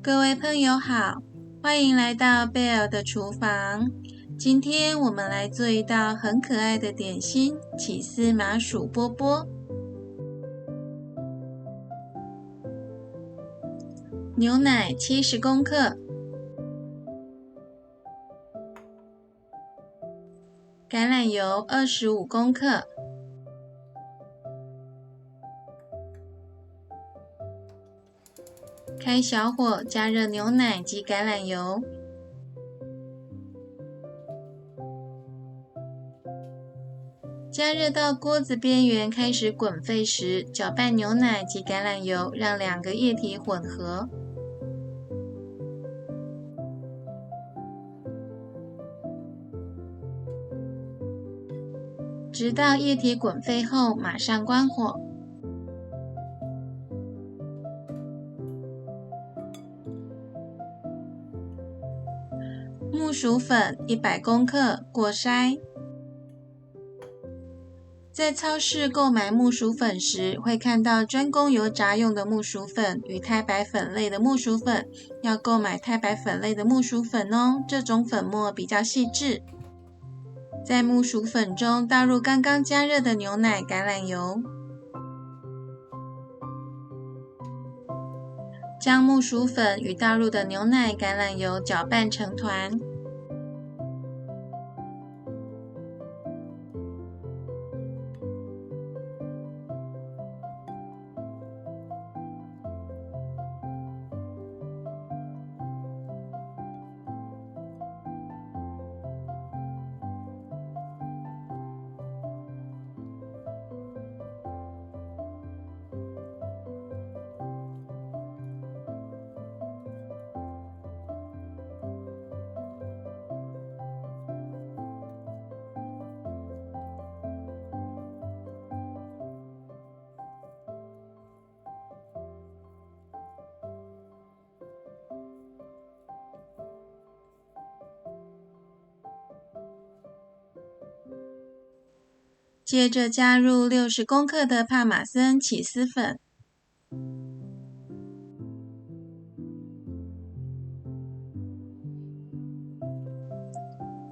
各位朋友好，欢迎来到贝尔的厨房。今天我们来做一道很可爱的点心——起司麻薯波波。牛奶70公克，橄榄油25公克，开小火加热牛奶及橄榄油，加热到锅子边缘开始滚沸时，搅拌牛奶及橄榄油，让两个液体混合，直到液体滚沸后，马上关火。木薯粉100公克，过筛。在超市购买木薯粉时，会看到专供油炸用的木薯粉与太白粉类的木薯粉，要购买太白粉类的木薯粉哦，这种粉末比较细致。在木薯粉中倒入刚刚加热的牛奶、橄榄油，将木薯粉与倒入的牛奶、橄榄油搅拌成团。接着加入60公克的帕玛森起司粉，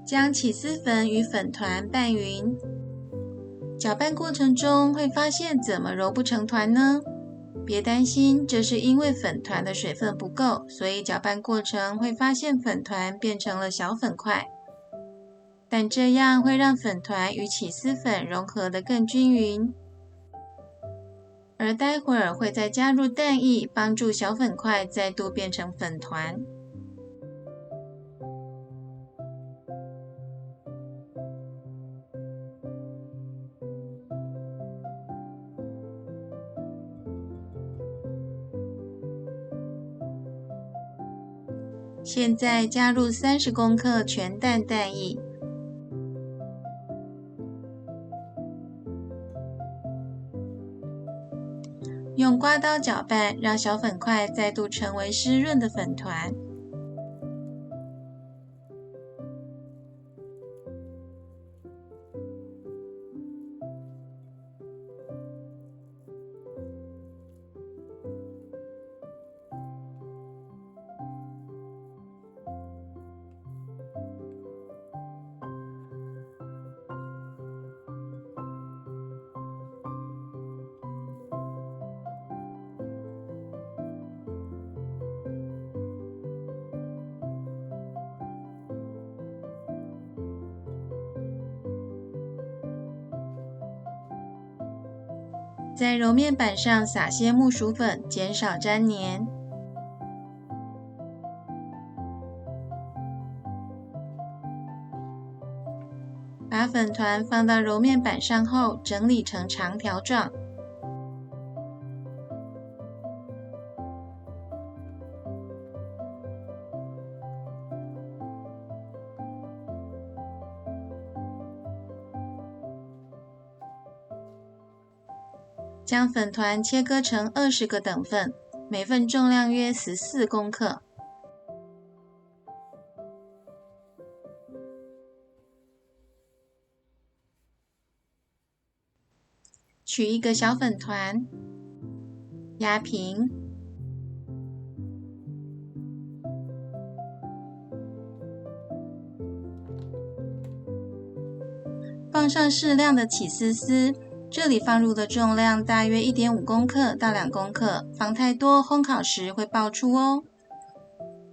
将起司粉与粉团拌匀。搅拌过程中会发现怎么揉不成团呢？别担心，这是因为粉团的水分不够，所以搅拌过程会发现粉团变成了小粉块。但这样会让粉团与起司粉融合得更均匀，而待会儿会再加入蛋液，帮助小粉块再度变成粉团。现在加入30公克全蛋蛋液，用刮刀搅拌，让小粉块再度成为湿润的粉团。在揉面板上撒些木薯粉，减少粘黏。把粉团放到揉面板上后，整理成长条状。将粉团切割成20个等份，每份重量约14公克。取一个小粉团，压平，放上适量的起司丝，这里放入的重量大约 1.5 公克到2公克，放太多烘烤时会爆出哦。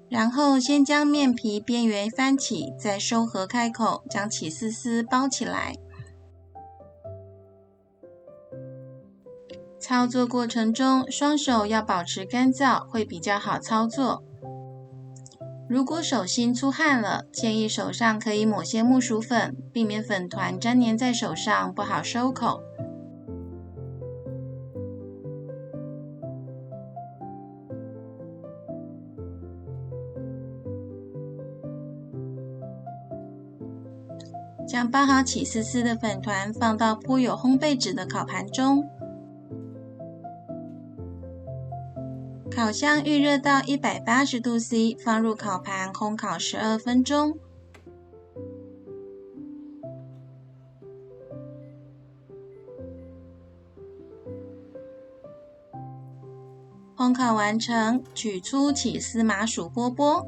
然后先将面皮边缘翻起，再收合开口，将起司丝包起来。操作过程中，双手要保持干燥，会比较好操作。如果手心出汗了，建议手上可以抹些木薯粉，避免粉团粘黏在手上，不好收口。将包好起司丝的粉团放到铺有烘焙纸的烤盘中，烤箱预热到180度 C， 放入烤盘烘烤12分钟。烘烤完成，取出起司麻薯波波。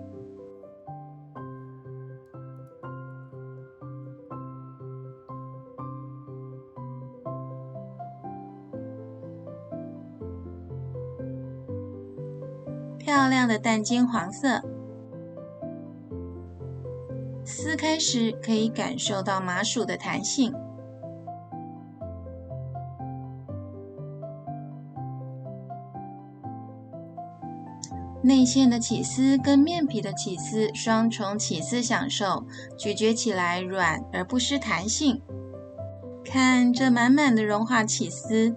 漂亮的淡金黄色，撕开时可以感受到麻薯的弹性。内馅的起司跟面皮的起司双重起司享受，咀嚼起来软而不失弹性。看这满满的融化起司。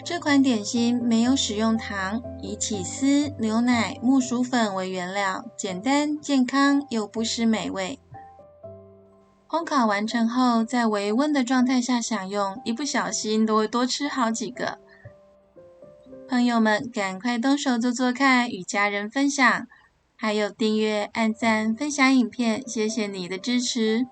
这款点心没有使用糖，以起司、牛奶、木薯粉为原料，简单、健康又不失美味。烘烤完成后，在微温的状态下享用，一不小心都会多吃好几个。朋友们，赶快动手做做看，与家人分享，还有订阅、按赞、分享影片，谢谢你的支持。